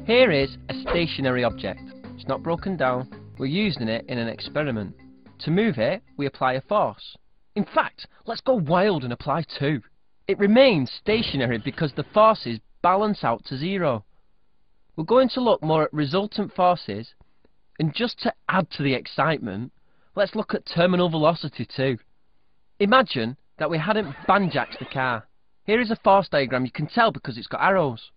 Here is a stationary object. It's not broken down. We're using it in an experiment. To move it, we apply a force. In fact, let's go wild and apply two. It remains stationary because the forces balance out to zero. We're going to look more at resultant forces, and just to add to the excitement, let's look at terminal velocity too. Imagine that we hadn't banjaxed the car. Here is a force diagram. You can tell because it's got arrows.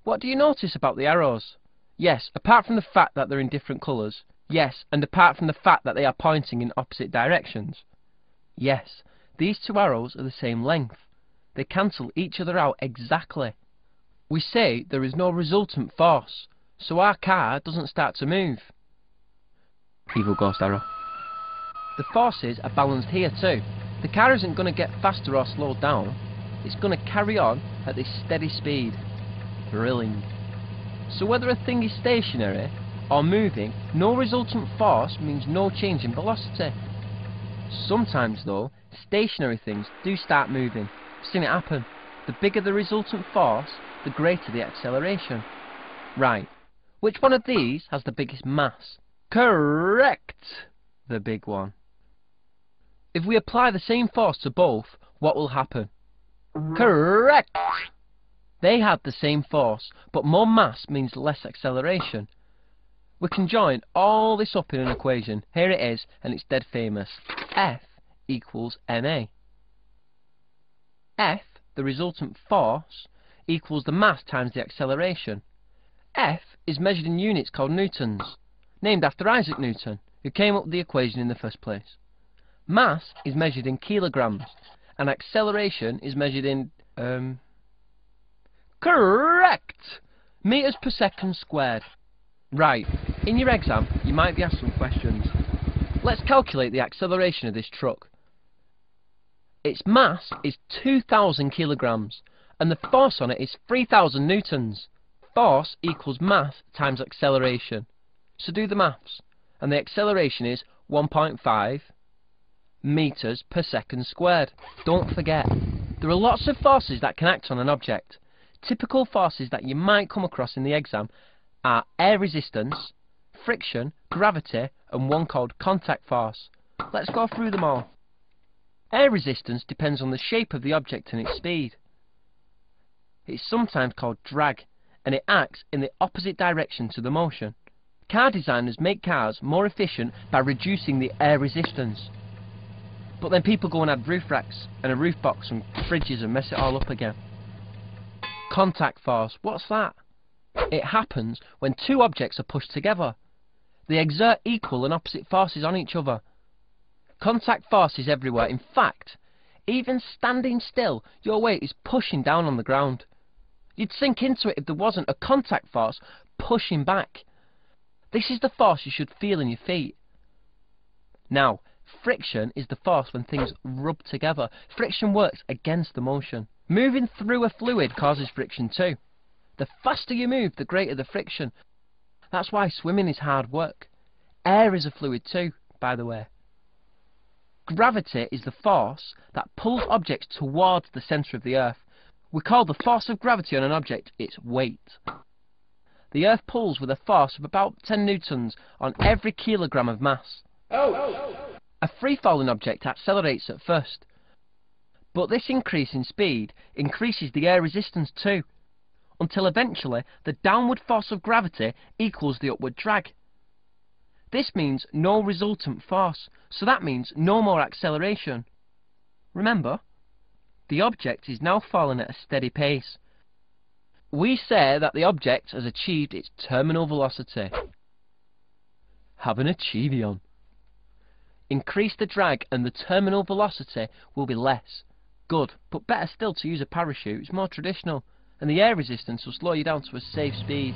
What do you notice about the arrows? Yes, apart from the fact that they're in different colours. Yes, and apart from the fact that they are pointing in opposite directions. Yes, these two arrows are the same length. They cancel each other out exactly. We say there is no resultant force, so our car doesn't start to move. Evil ghost arrow. The forces are balanced here too. The car isn't going to get faster or slowed down. It's going to carry on at this steady speed. Thrilling. So whether a thing is stationary or moving, no resultant force means no change in velocity. Sometimes though, stationary things do start moving. I've seen it happen. The bigger the resultant force, the greater the acceleration. Right, which one of these has the biggest mass? Correct! The big one. If we apply the same force to both, what will happen? Correct! They have the same force, but more mass means less acceleration. We can join all this up in an equation. Here it is, and it's dead famous. F equals ma. F, the resultant force, equals the mass times the acceleration. F is measured in units called newtons, named after Isaac Newton, who came up with the equation in the first place. Mass is measured in kilograms, and acceleration is measured in, correct! Meters per second squared. Right, in your exam, you might be asked some questions. Let's calculate the acceleration of this truck. Its mass is 2,000 kilograms, and the force on it is 3,000 newtons. Force equals mass times acceleration. So do the maths, and the acceleration is 1.5 meters per second squared. Don't forget, there are lots of forces that can act on an object. Typical forces that you might come across in the exam are air resistance, friction, gravity, and one called contact force. Let's go through them all. Air resistance depends on the shape of the object and its speed. It's sometimes called drag, and it acts in the opposite direction to the motion. Car designers make cars more efficient by reducing the air resistance. But then people go and add roof racks and a roof box and fridges and mess it all up again. Contact force, what's that? It happens when two objects are pushed together. They exert equal and opposite forces on each other. Contact force is everywhere. In fact, even standing still, your weight is pushing down on the ground. You'd sink into it if there wasn't a contact force pushing back. This is the force you should feel in your feet. Now, friction is the force when things rub together. Friction works against the motion. Moving through a fluid causes friction too. The faster you move, the greater the friction. That's why swimming is hard work. Air is a fluid too, by the way. Gravity is the force that pulls objects towards the centre of the Earth. We call the force of gravity on an object its weight. The Earth pulls with a force of about 10 newtons on every kilogram of mass. A free-falling object accelerates at first, but this increase in speed increases the air resistance too, until eventually the downward force of gravity equals the upward drag. This means no resultant force, so that means no more acceleration. Remember, the object is now falling at a steady pace. We say that the object has achieved its terminal velocity. Have an achievion. Increase the drag and the terminal velocity will be less. Good, but better still to use a parachute. It's more traditional, and the air resistance will slow you down to a safe speed.